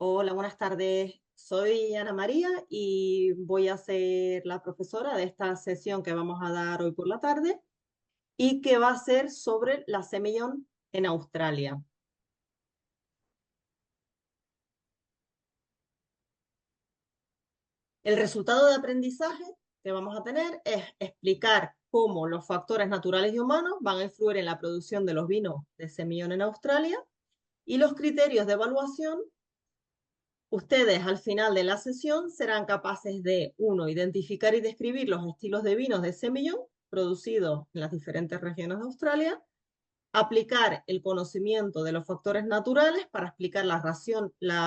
Hola, buenas tardes. Soy Ana María y voy a ser la profesora de esta sesión que vamos a dar hoy por la tarde y que va a ser sobre la semillón en Australia. El resultado de aprendizaje que vamos a tener es explicar cómo los factores naturales y humanos van a influir en la producción de los vinos de semillón en Australia y los criterios de evaluación. Ustedes al final de la sesión serán capaces de, uno, identificar y describir los estilos de vinos de semillón producidos en las diferentes regiones de Australia, aplicar el conocimiento de los factores naturales para explicar las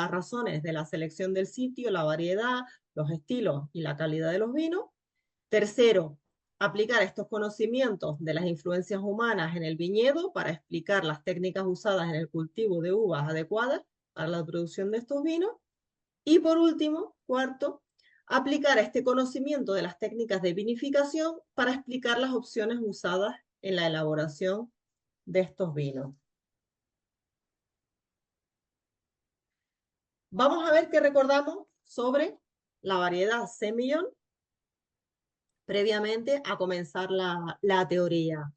razones de la selección del sitio, la variedad, los estilos y la calidad de los vinos. Tercero, aplicar estos conocimientos de las influencias humanas en el viñedo para explicar las técnicas usadas en el cultivo de uvas adecuadas para la producción de estos vinos. Y por último, cuarto, aplicar este conocimiento de las técnicas de vinificación para explicar las opciones usadas en la elaboración de estos vinos. Vamos a ver qué recordamos sobre la variedad Semillon previamente a comenzar la teoría.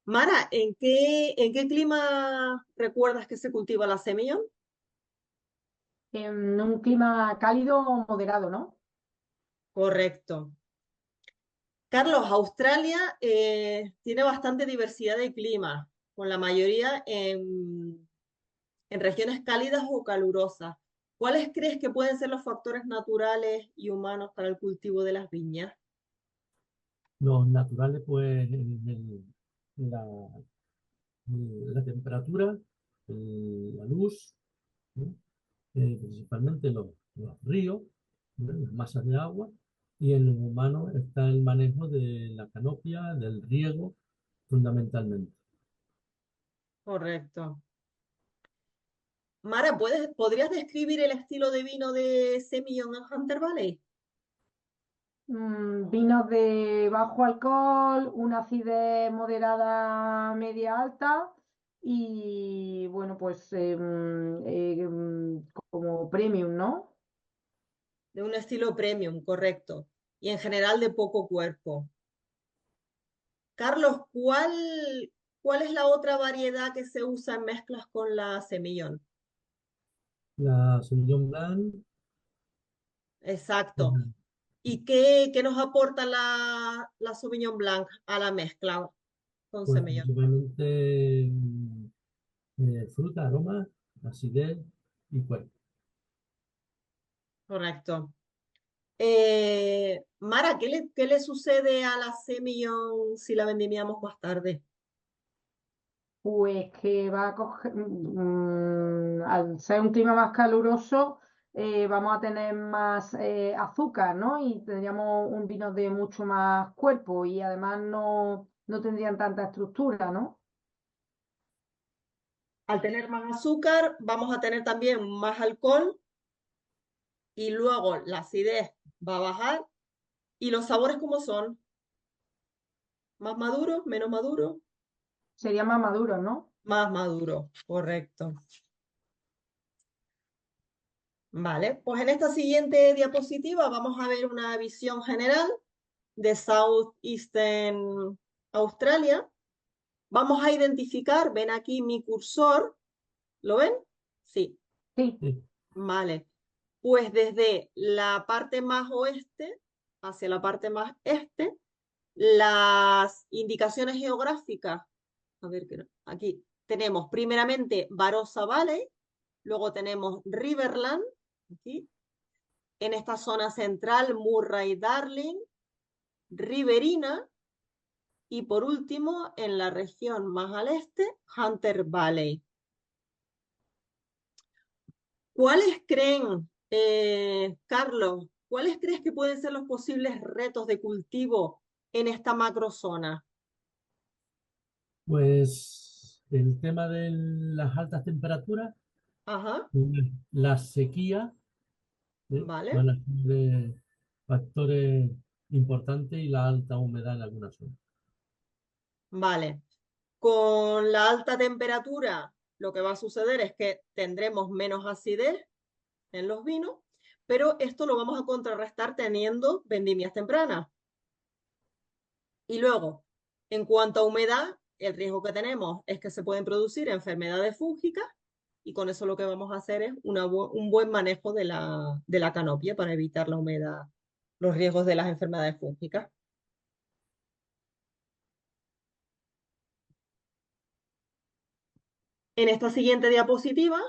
Mara, ¿en qué clima recuerdas que se cultiva la Semillon? En un clima cálido o moderado, ¿no? Correcto. Carlos, Australia tiene bastante diversidad de clima, con la mayoría en regiones cálidas o calurosas. ¿Cuáles crees que pueden ser los factores naturales y humanos para el cultivo de las viñas? Los naturales, pues, la, la temperatura, la luz, ¿no? Principalmente los ríos, ¿no? Las masas de agua, y en los humanos está el manejo de la canopia, del riego, fundamentalmente. Correcto. Mara, ¿podrías describir el estilo de vino de Semillon en Hunter Valley? Vinos de bajo alcohol, una acidez moderada, media alta y bueno, pues como premium, ¿no? De un estilo premium, correcto. Y en general de poco cuerpo. Carlos, ¿cuál es la otra variedad que se usa en mezclas con la Semillon? La Sauvignon Blanc, Exacto. eh, ¿Y qué nos aporta la Sauvignon Blanc a la mezcla con pues Semillon? principalmente fruta, aroma, acidez y cuerpo. Correcto. Mara, ¿qué le sucede a la Semillon si la vendimiamos más tarde? Pues que va a coger, al ser un clima más caluroso, vamos a tener más azúcar, ¿no? Y tendríamos un vino de mucho más cuerpo y además no tendrían tanta estructura, ¿no? Al tener más azúcar, vamos a tener también más alcohol y luego la acidez va a bajar. ¿Y los sabores cómo son? ¿Más maduros? ¿Menos maduros? Sería más maduro, ¿no? Más maduros, correcto. Vale, pues en esta siguiente diapositiva vamos a ver una visión general de Southeastern Australia. Vamos a identificar, ven aquí mi cursor, ¿lo ven? Sí, Sí. Sí. vale. Pues desde la parte más oeste hacia la parte más este, las indicaciones geográficas, a ver, aquí tenemos primeramente Barossa Valley, luego tenemos Riverland, aquí, en esta zona central Murray Darling, Riverina y por último en la región más al este Hunter Valley. ¿Cuáles creen, Carlos, cuáles crees que pueden ser los posibles retos de cultivo en esta macrozona? Pues el tema de las altas temperaturas, Ajá, la sequía, vale, van a ser factores importantes, y la alta humedad en algunas zonas. vale. Con la alta temperatura, lo que va a suceder es que tendremos menos acidez en los vinos, pero esto lo vamos a contrarrestar teniendo vendimias tempranas. Y luego, en cuanto a humedad, el riesgo que tenemos es que se pueden producir enfermedades fúngicas y con eso lo que vamos a hacer es un buen manejo de la canopia para evitar la humedad, los riesgos de las enfermedades fúngicas. En esta siguiente diapositiva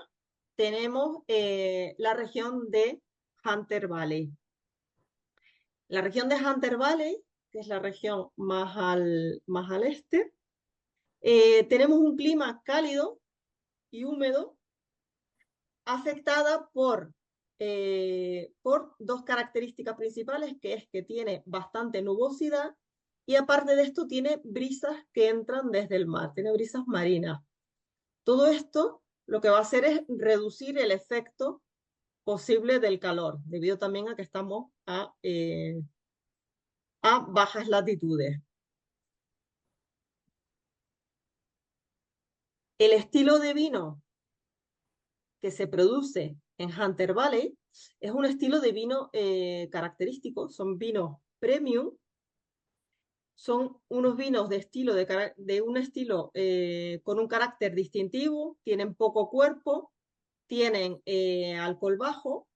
tenemos la región de Hunter Valley. La región de Hunter Valley, que es la región más al este, tenemos un clima cálido y húmedo afectada por dos características principales, que es que tiene bastante nubosidad y aparte de esto tiene brisas que entran desde el mar, tiene brisas marinas. Todo esto lo que va a hacer es reducir el efecto posible del calor, debido también a que estamos a bajas latitudes. El estilo de vino que se produce en Hunter Valley es un estilo de vino característico, son vinos premium, son unos vinos de un estilo con un carácter distintivo, tienen poco cuerpo, tienen alcohol bajo,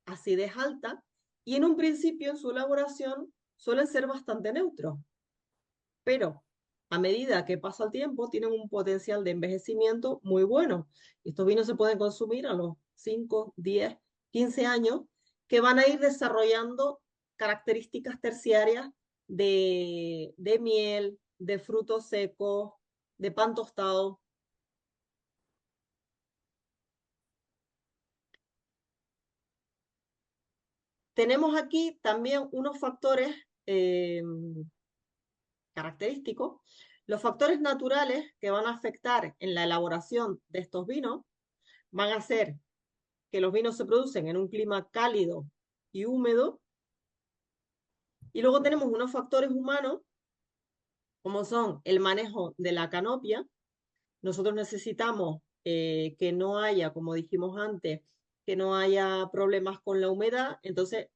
acidez alta, y en un principio en su elaboración suelen ser bastante neutros, pero a medida que pasa el tiempo tienen un potencial de envejecimiento muy bueno. Estos vinos se pueden consumir a los 5, 10, 15 años, que van a ir desarrollando características terciarias de miel, de frutos secos, de pan tostado. Tenemos aquí también unos factores característicos. Los factores naturales que van a afectar en la elaboración de estos vinos van a hacer que los vinos se producen en un clima cálido y húmedo. Y luego tenemos unos factores humanos, como son el manejo de la canopia. Nosotros necesitamos que no haya, como dijimos antes, que no haya problemas con la humedad. Entonces,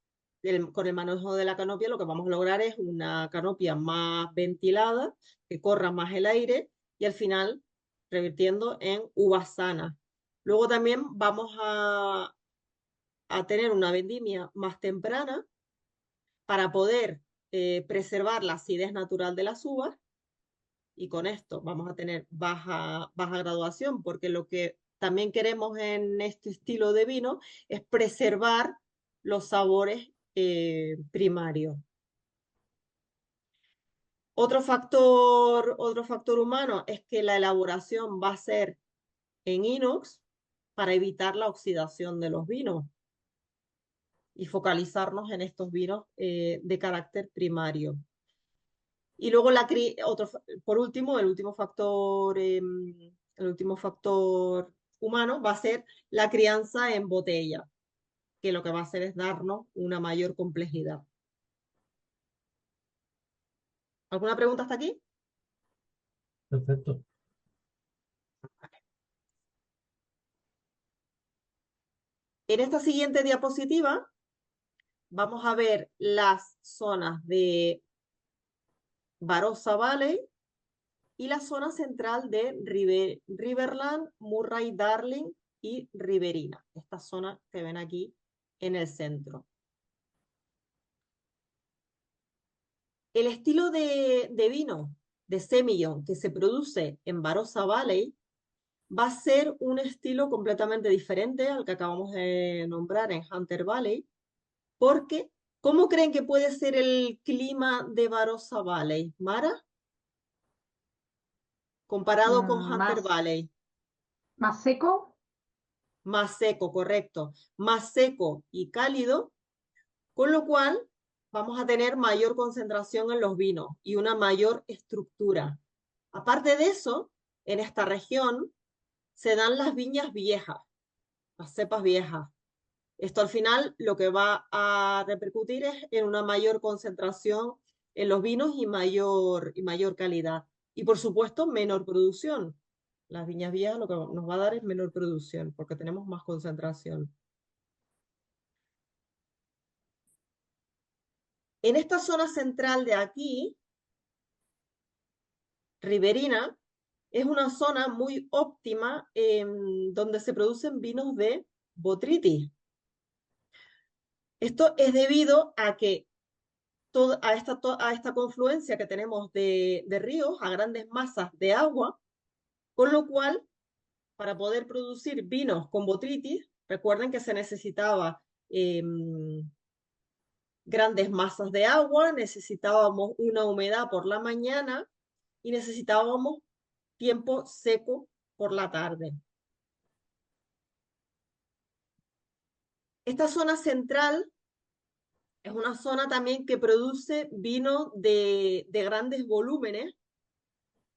con el manejo de la canopia lo que vamos a lograr es una canopia más ventilada, que corra más el aire y al final revirtiendo en uvas sanas. Luego también vamos a tener una vendimia más temprana para poder preservar la acidez natural de las uvas y con esto vamos a tener baja graduación, porque lo que también queremos en este estilo de vino es preservar los sabores primarios. Otro factor humano es que la elaboración va a ser en inox para evitar la oxidación de los vinos y focalizarnos en estos vinos de carácter primario. Y luego por último, el último factor humano va a ser la crianza en botella, que lo que va a hacer es darnos una mayor complejidad. ¿Alguna pregunta hasta aquí? Perfecto. En esta siguiente diapositiva vamos a ver las zonas de Barossa Valley y la zona central de Riverland, Murray Darling y Riverina. Estas zonas que ven aquí en el centro. El estilo de vino de Semillon que se produce en Barossa Valley va a ser un estilo completamente diferente al que acabamos de nombrar en Hunter Valley, porque ¿cómo creen que puede ser el clima de Barossa Valley, Mara? Comparado con Hunter Valley. ¿Más seco? Más seco, correcto. Más seco y cálido, con lo cual vamos a tener mayor concentración en los vinos y una mayor estructura. Aparte de eso, en esta región se dan las viñas viejas, las cepas viejas. Esto al final lo que va a repercutir es en una mayor concentración en los vinos y mayor calidad. Y por supuesto, menor producción. Las viñas viejas lo que nos va a dar es menor producción porque tenemos más concentración. En esta zona central de aquí, riberina, es una zona muy óptima donde se producen vinos de Botrytis. Esto es debido a que a esta confluencia que tenemos de ríos, a grandes masas de agua, con lo cual, para poder producir vinos con Botrytis, recuerden que se necesitaba grandes masas de agua, necesitábamos una humedad por la mañana y necesitábamos tiempo seco por la tarde. Esta zona central es una zona también que produce vino de grandes volúmenes.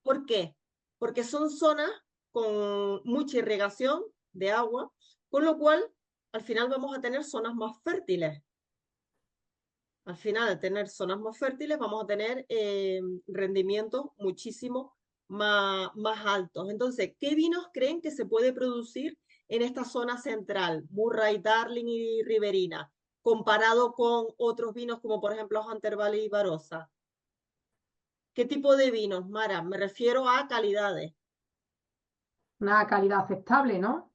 ¿Por qué? Porque son zonas con mucha irrigación de agua, con lo cual al final vamos a tener zonas más fértiles. Al final, de tener zonas más fértiles, vamos a tener rendimientos muchísimo más altos. Entonces, ¿qué vinos creen que se puede producir en esta zona central, Murray, Darling y Riverina, comparado con otros vinos como por ejemplo Hunter Valley y Barossa? ¿Qué tipo de vinos, Mara? Me refiero a calidades. Una calidad aceptable, ¿no?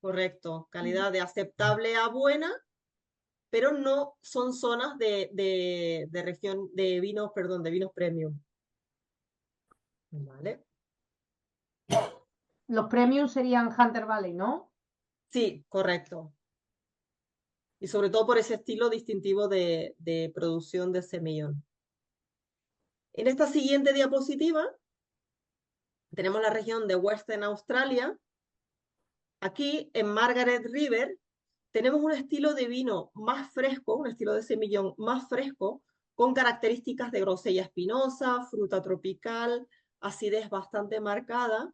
Correcto, calidad de aceptable a buena, pero no son zonas de región de vinos, perdón, de vinos premium. ¿Vale? Los premium serían Hunter Valley, ¿no? Sí, correcto. Y sobre todo por ese estilo distintivo de producción de semillón. En esta siguiente diapositiva tenemos la región de Western Australia. Aquí en Margaret River tenemos un estilo de vino más fresco, un estilo de semillón más fresco, con características de grosella espinosa, fruta tropical, acidez bastante marcada.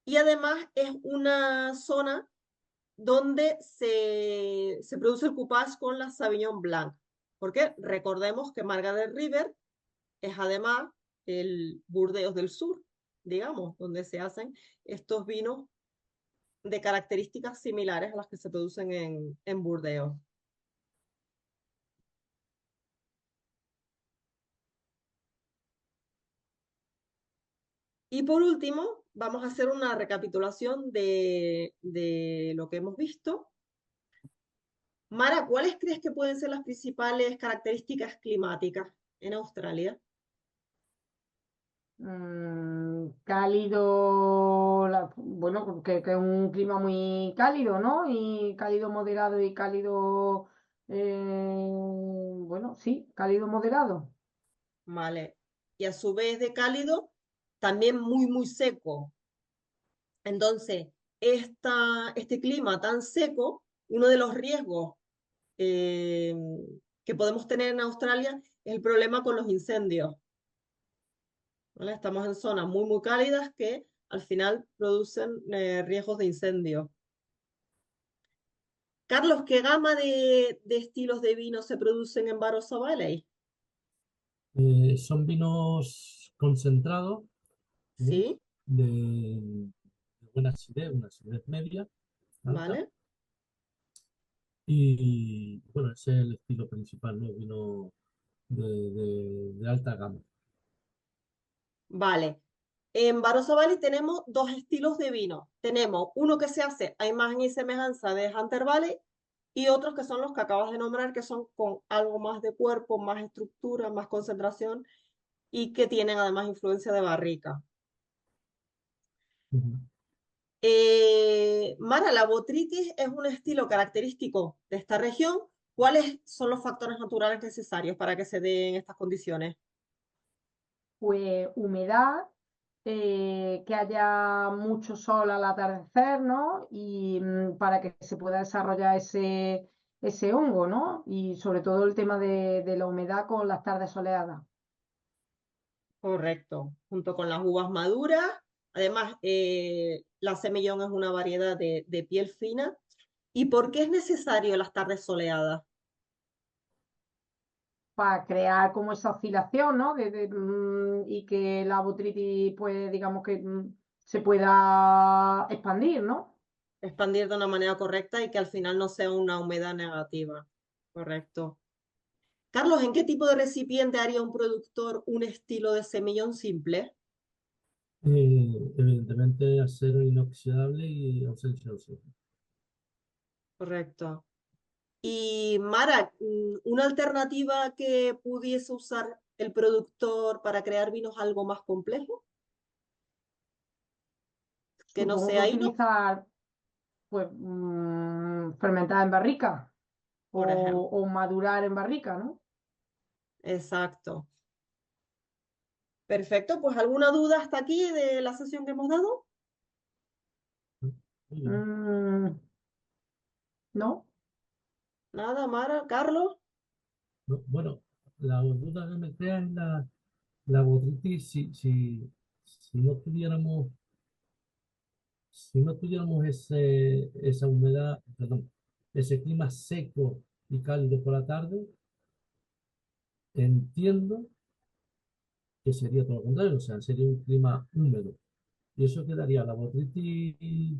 Y además es una zona donde se produce el coupage con la Sauvignon Blanc. Porque recordemos que Margaret River es además el Burdeos del Sur, digamos, donde se hacen estos vinos de características similares a las que se producen en Burdeos. Y por último, vamos a hacer una recapitulación de lo que hemos visto. Mara, ¿cuáles crees que pueden ser las principales características climáticas en Australia? Cálido, bueno, que es un clima muy cálido, ¿no? Y cálido moderado y cálido, bueno, sí, cálido moderado. Vale. Y a su vez de cálido, también muy seco. Entonces, este clima tan seco, uno de los riesgos eh, que podemos tener en Australia es el problema con los incendios. ¿Vale? Estamos en zonas muy cálidas que al final producen riesgos de incendio. Carlos, ¿qué gama de estilos de vino se producen en Barossa Valley? Son vinos concentrados, Sí, de buena acidez, una acidez media, alta. vale. Y bueno, ese es el estilo principal, ¿no? Vino de alta gama. Vale. En Barossa Valley tenemos dos estilos de vino. Tenemos uno que se hace a imagen y semejanza de Hunter Valley y otros que son los que acabas de nombrar, que son con algo más de cuerpo, más estructura, más concentración y que tienen además influencia de barrica. Ujú. Mara, la botrytis es un estilo característico de esta región. ¿Cuáles son los factores naturales necesarios para que se den estas condiciones? Pues humedad, que haya mucho sol al atardecer, ¿no? Y para que se pueda desarrollar ese hongo, ¿no? Y sobre todo el tema de la humedad con las tardes soleadas. Correcto, junto con las uvas maduras. Además, la semillón es una variedad de piel fina. ¿Y por qué es necesario las tardes soleadas? Para crear como esa oscilación, ¿no? Y que la botrytis, pues digamos que se pueda expandir, ¿no? Expandir de una manera correcta y que al final no sea una humedad negativa. Correcto. Carlos, ¿en qué tipo de recipiente haría un productor un estilo de semillón simple? Evidentemente acero inoxidable y ausencia de oxígeno. Correcto. Y Mara, una alternativa que pudiese usar el productor para crear vinos algo más complejos, que no Supongo que sea hino, utilizar, pues, fermentar en barrica por ejemplo. o madurar en barrica, ¿no? Exacto. Perfecto, pues ¿alguna duda hasta aquí de la sesión que hemos dado? Muy bien. Mm, ¿no? Nada, Mara, Carlos. Bueno, la duda que me crea es la botrytis si no tuviéramos esa humedad, perdón, ese clima seco y cálido por la tarde, entiendo que sería todo lo contrario, o sea, sería un clima húmedo. Y eso quedaría la botrytis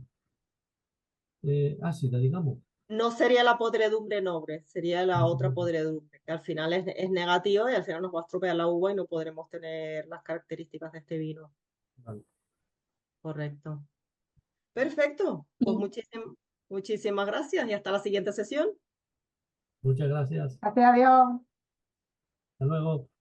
ácida, digamos. No sería la podredumbre noble, sería la No sé otra por qué. podredumbre, que al final es negativa y al final nos va a estropear la uva y no podremos tener las características de este vino. Vale. Correcto. Perfecto. Pues Y muchísimas gracias y hasta la siguiente sesión. Muchas gracias. gracias a Dios. Hasta luego.